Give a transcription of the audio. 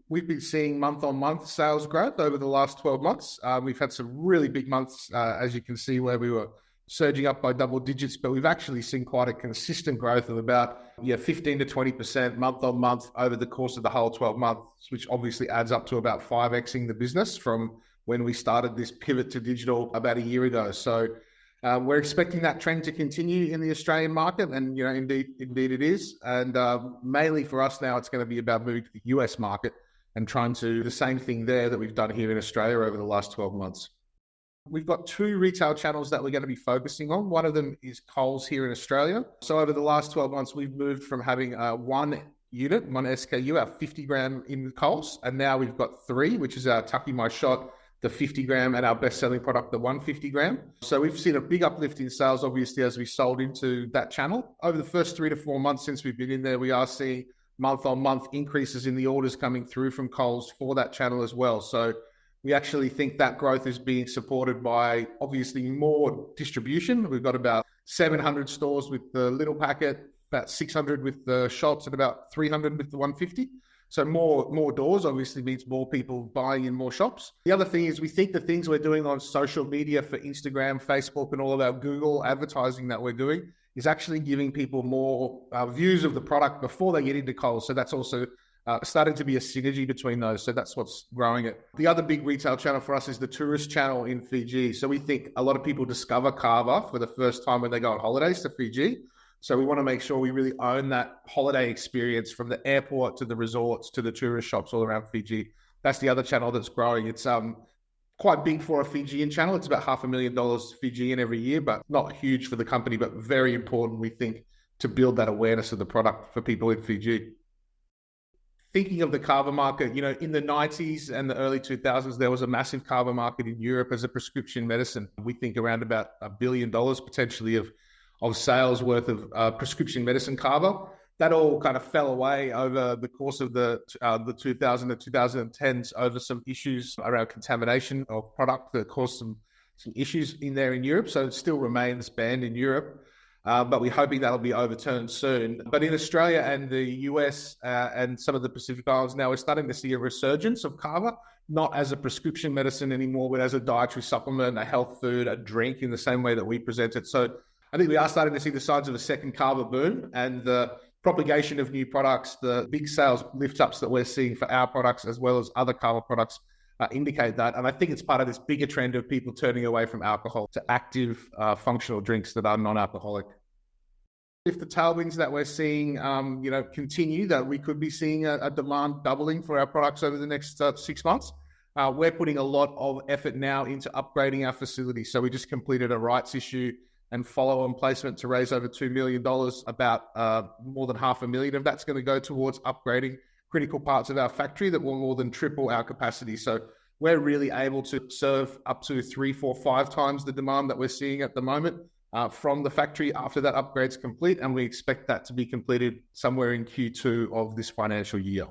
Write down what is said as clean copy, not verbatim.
we've been seeing month-on-month sales growth over the last 12 months. We've had some really big months, as you can see, where we were surging up by double digits, but we've actually seen quite a consistent growth of about 15 to 20% month-on-month over the course of the whole 12 months, which obviously adds up to about 5xing the business from when we started this pivot to digital about a year ago. So we're expecting that trend to continue in the Australian market, and indeed it is. And mainly for us now, it's going to be about moving to the US market and trying to do the same thing there that we've done here in Australia over the last 12 months. We've got 2 retail channels that we're going to be focusing on. One of them is Coles here in Australia. So over the last 12 months, we've moved from having one unit, one SKU, our 50 gram in Coles, and now we've got 3, which is our Tucky My Shot, the 50 gram, and our best-selling product, the 150 gram. So we've seen a big uplift in sales, obviously, as we sold into that channel. Over the first 3 to 4 months since we've been in there, we are seeing month-on-month increases in the orders coming through from Coles for that channel as well. So we actually think that growth is being supported by, obviously, more distribution. We've got about 700 stores with the little packet, about 600 with the shops, and about 300 with the 150. So more doors obviously means more people buying in more shops. The other thing is we think the things we're doing on social media for Instagram, Facebook, and all of our Google advertising that we're doing is actually giving people more views of the product before they get into Coles. So that's also starting to be a synergy between those. So that's what's growing it. The other big retail channel for us is the tourist channel in Fiji. So we think a lot of people discover Kava for the first time when they go on holidays to Fiji. So we want to make sure we really own that holiday experience from the airport to the resorts to the tourist shops all around Fiji. That's the other channel that's growing. It's quite big for a Fijian channel. It's about $500,000 Fijian every year, but not huge for the company, but very important, we think, to build that awareness of the product for people in Fiji. Thinking of the Kava market, in the 90s and the early 2000s, there was a massive Kava market in Europe as a prescription medicine. We think around about $1 billion potentially of sales worth of prescription medicine Kava. That all kind of fell away over the course of the 2000 to 2010s over some issues around contamination of product that caused some issues in there in Europe. So it still remains banned in Europe, but we're hoping that'll be overturned soon. But in Australia and the US and some of the Pacific Islands now, we're starting to see a resurgence of Kava, not as a prescription medicine anymore, but as a dietary supplement, a health food, a drink in the same way that we present it. So I think we are starting to see the signs of a second Kava boom, and the propagation of new products, the big sales lift-ups that we're seeing for our products as well as other Kava products indicate that. And I think it's part of this bigger trend of people turning away from alcohol to active functional drinks that are non-alcoholic. If the tailwinds that we're seeing, continue, that we could be seeing a demand doubling for our products over the next 6 months. We're putting a lot of effort now into upgrading our facility. So we just completed a rights issue and follow-on placement to raise over $2 million. About more than $500,000 of that's going to go towards upgrading critical parts of our factory that will more than triple our capacity. So we're really able to serve up to 3, 4, 5 times the demand that we're seeing at the moment from the factory after that upgrade's complete. And we expect that to be completed somewhere in Q2 of this financial year.